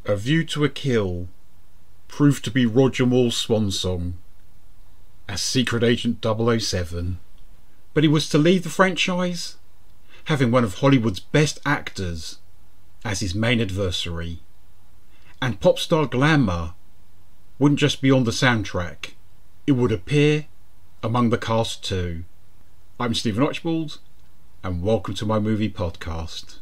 A View to a Kill proved to be Roger Moore's swan song as Secret Agent 007, but he was to leave the franchise having one of Hollywood's best actors as his main adversary, and pop star glamour wouldn't just be on the soundtrack, it would appear among the cast too. I'm Stephen Archibald and welcome to my movie podcast.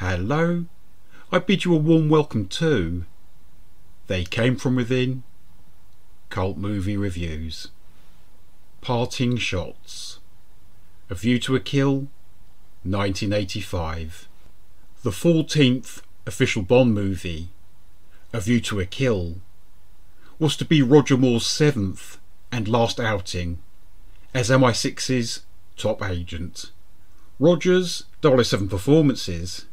Hello, I bid you a warm welcome to They Came From Within Cult Movie Reviews. Parting Shots. A View to a Kill, 1985. The 14th official Bond movie, A View to a Kill, was to be Roger Moore's 7th and last outing as MI6's top agent. Roger's 007 performances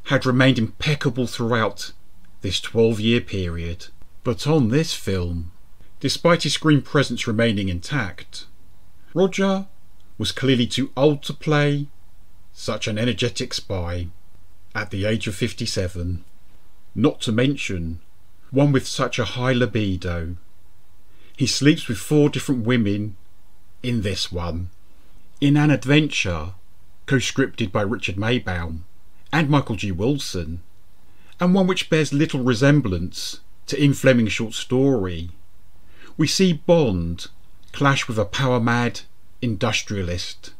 had remained impeccable throughout this 12-year period, but on this film, despite his screen presence remaining intact, Roger was clearly too old to play such an energetic spy at the age of 57, not to mention one with such a high libido. He sleeps with 4 different women in this one, in an adventure co-scripted by Richard Maybaum and Michael G. Wilson, and one which bears little resemblance to Ian Fleming's short story. We see Bond clash with a power-mad industrialist.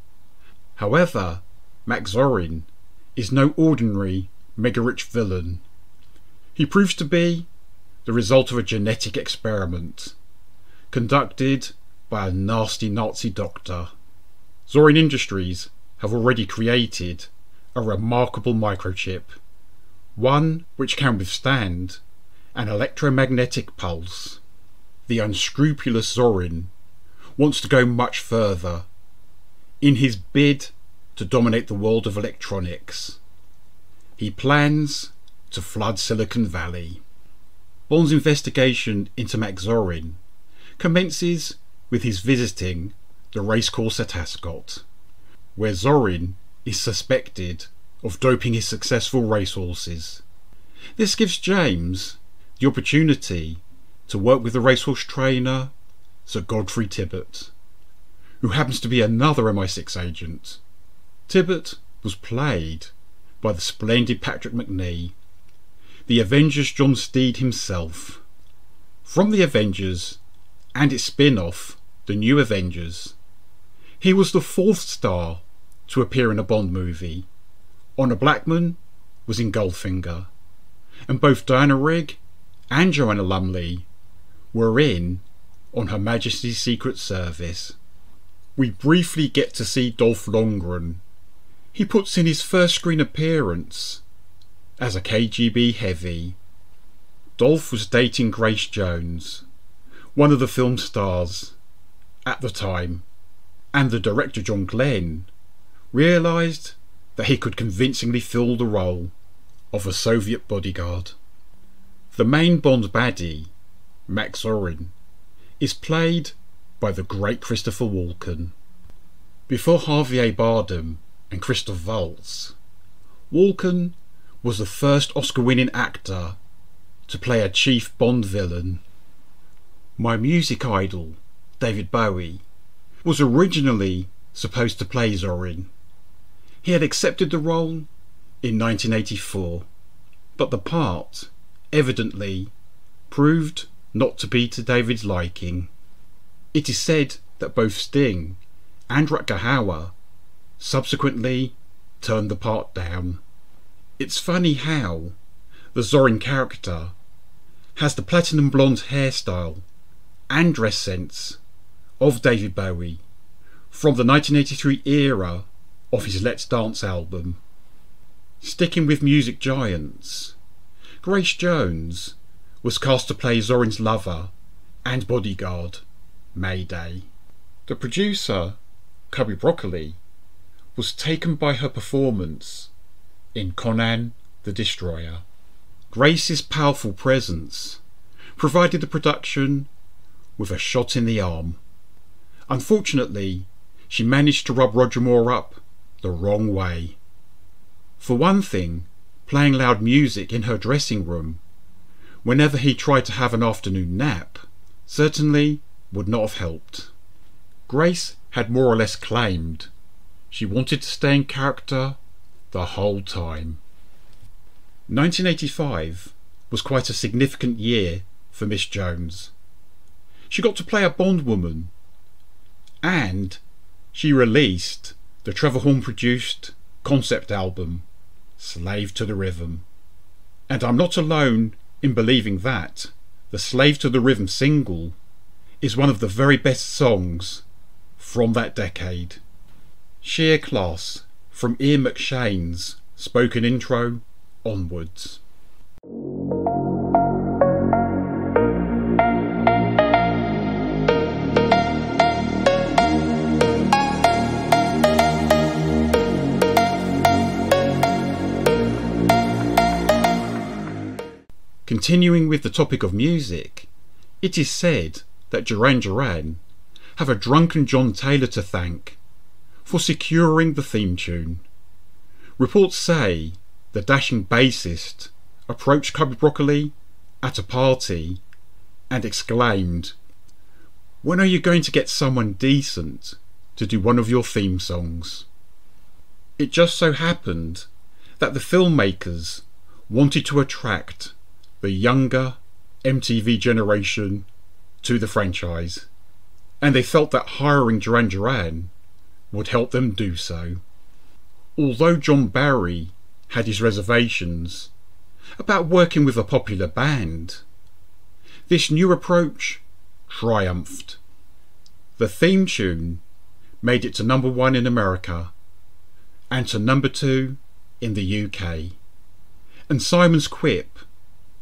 However, Max Zorin is no ordinary mega-rich villain. He proves to be the result of a genetic experiment conducted by a nasty Nazi doctor. Zorin Industries have already created a remarkable microchip, one which can withstand an electromagnetic pulse. The unscrupulous Zorin wants to go much further in his bid to dominate the world of electronics. He plans to flood Silicon Valley. Bond's investigation into Max Zorin commences with his visiting the racecourse at Ascot, where Zorin is suspected of doping his successful racehorses. This gives James the opportunity to work with the racehorse trainer Sir Godfrey Tibbett, who happens to be another MI6 agent. Tibbett was played by the splendid Patrick Macnee, the Avengers' John Steed himself. From the Avengers and its spin-off, The New Avengers, he was the 4th star to appear in a Bond movie. Honor Blackman was in Goldfinger, and both Diana Rigg and Joanna Lumley were in On Her Majesty's Secret Service. We briefly get to see Dolph Lundgren. He puts in his first screen appearance as a KGB heavy. Dolph was dating Grace Jones, one of the film stars at the time, and the director John Glenn realised that he could convincingly fill the role of a Soviet bodyguard. The main Bond baddie, Max Zorin, is played by the great Christopher Walken. Before Javier Bardem and Christoph Waltz, Walken was the first Oscar-winning actor to play a chief Bond villain. My music idol, David Bowie, was originally supposed to play Zorin. He had accepted the role in 1984, but the part evidently proved not to be to David's liking. It is said that both Sting and Rutger Hauer subsequently turned the part down. It's funny how the Zorin character has the platinum blonde hairstyle and dress sense of David Bowie from the 1983 era of his Let's Dance album. Sticking with music giants, Grace Jones was cast to play Zorin's lover and bodyguard, Mayday. The producer, Cubby Broccoli, was taken by her performance in Conan the Destroyer. Grace's powerful presence provided the production with a shot in the arm. Unfortunately, she managed to rub Roger Moore up the wrong way. For one thing, playing loud music in her dressing room whenever he tried to have an afternoon nap certainly would not have helped. Grace had more or less claimed she wanted to stay in character the whole time. 1985 was quite a significant year for Miss Jones. She got to play a Bond woman, and she released the Trevor Horn produced concept album Slave to the Rhythm. And I'm not alone in believing that the Slave to the Rhythm single is one of the very best songs from that decade. Sheer class from Ian McShane's spoken intro onwards. Continuing with the topic of music, it is said that Duran Duran have a drunken John Taylor to thank for securing the theme tune. Reports say the dashing bassist approached Cubby Broccoli at a party and exclaimed, "When are you going to get someone decent to do one of your theme songs?" It just so happened that the filmmakers wanted to attract the younger MTV generation to the franchise, and they felt that hiring Duran Duran would help them do so. Although John Barry had his reservations about working with a popular band, this new approach triumphed. The theme tune made it to #1 in America and to #2 in the UK, and Simon's quip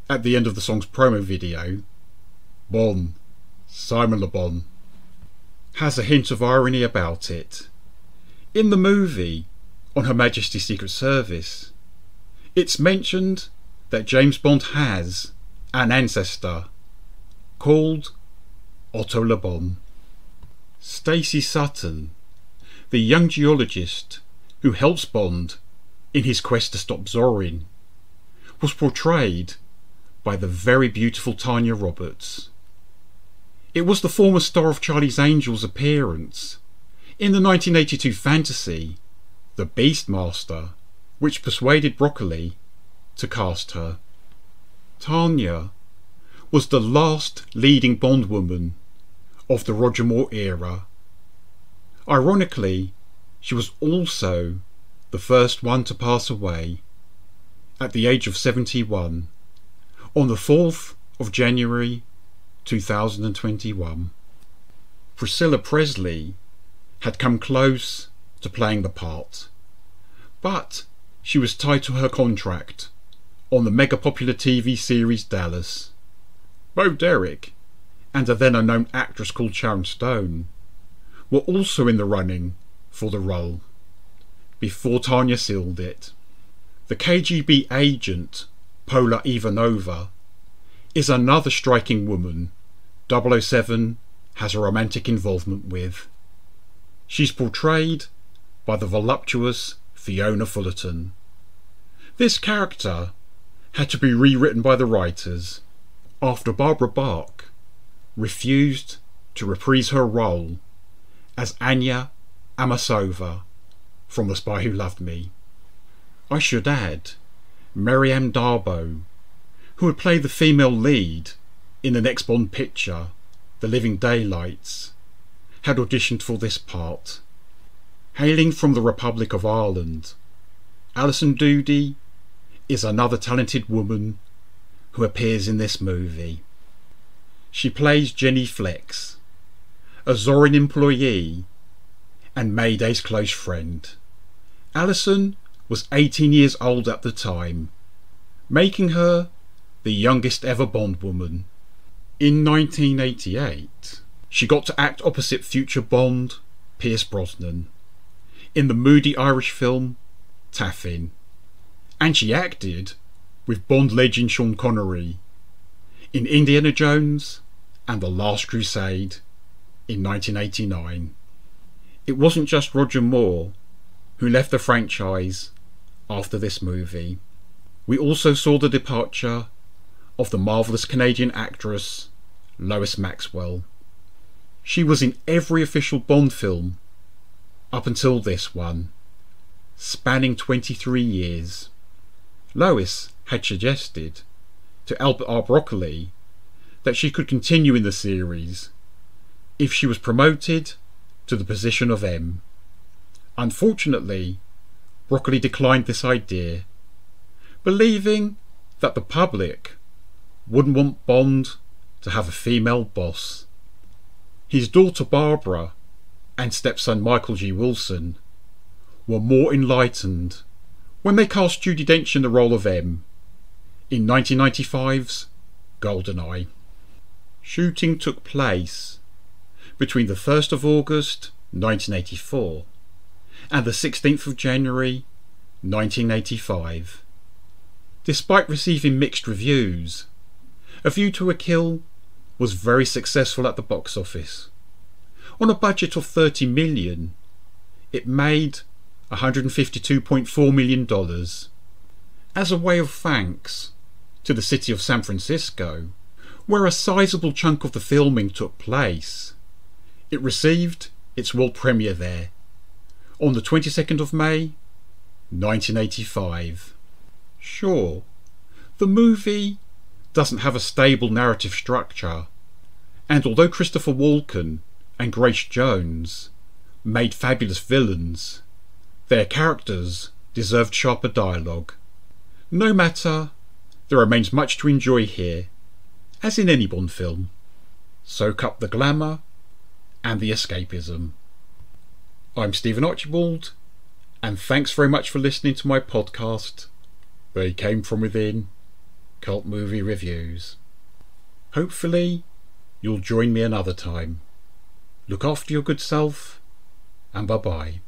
at the end of the song's promo video, "Bon, Simon Le Bon," has a hint of irony about it. In the movie On Her Majesty's Secret Service, it's mentioned that James Bond has an ancestor called Otto Le Bon. Stacey Sutton, the young geologist who helps Bond in his quest to stop Zorin, was portrayed by the very beautiful Tanya Roberts. It was the former star of Charlie's Angels' appearance in the 1982 fantasy The Beastmaster, which persuaded Broccoli to cast her. Tanya was the last leading Bond woman of the Roger Moore era. Ironically, she was also the first one to pass away at the age of 71 on the 4th of January 2021. Priscilla Presley had come close to playing the part, but she was tied to her contract on the mega popular TV series Dallas. Bo Derek and a then unknown actress called Sharon Stone were also in the running for the role before Tanya sealed it. The KGB agent Pola Ivanova is another striking woman 007 has a romantic involvement with. She's portrayed by the voluptuous Fiona Fullerton. This character had to be rewritten by the writers after Barbara Bach refused to reprise her role as Anya Amasova from The Spy Who Loved Me. I should add, Miriam Darbo, who would play the female lead in the next Bond picture, The Living Daylights, had auditioned for this part. Hailing from the Republic of Ireland, Alison Doody is another talented woman who appears in this movie. She plays Jenny Flex, a Zorin employee and Mayday's close friend. Alison was 18 years old at the time, making her the youngest ever Bond woman. In 1988, she got to act opposite future Bond, Pierce Brosnan, in the moody Irish film Taffin, and she acted with Bond legend Sean Connery in Indiana Jones and The Last Crusade in 1989. It wasn't just Roger Moore who left the franchise after this movie. We also saw the departure of the marvellous Canadian actress Lois Maxwell. She was in every official Bond film up until this one, spanning 23 years. Lois had suggested to Albert R. Broccoli that she could continue in the series if she was promoted to the position of M. Unfortunately, Broccoli declined this idea, believing that the public wouldn't want Bond to have a female boss. His daughter Barbara and stepson Michael G. Wilson were more enlightened when they cast Judi Dench in the role of M in 1995's GoldenEye. Shooting took place between the 1st of August 1984 and the 16th of January 1985. Despite receiving mixed reviews, A View to a Kill was very successful at the box office. On a budget of $30 million, it made $152.4 million. As a way of thanks to the city of San Francisco, where a sizable chunk of the filming took place, it received its world premiere there on the 22nd of May 1985. Sure, the movie doesn't have a stable narrative structure, and although Christopher Walken and Grace Jones made fabulous villains, their characters deserved sharper dialogue. No matter, there remains much to enjoy here, as in any Bond film. Soak up the glamour and the escapism. I'm Stephen Archibald, and thanks very much for listening to my podcast, They Came From Within, Cult Movie Reviews. Hopefully, you'll join me another time. Look after your good self, and bye-bye.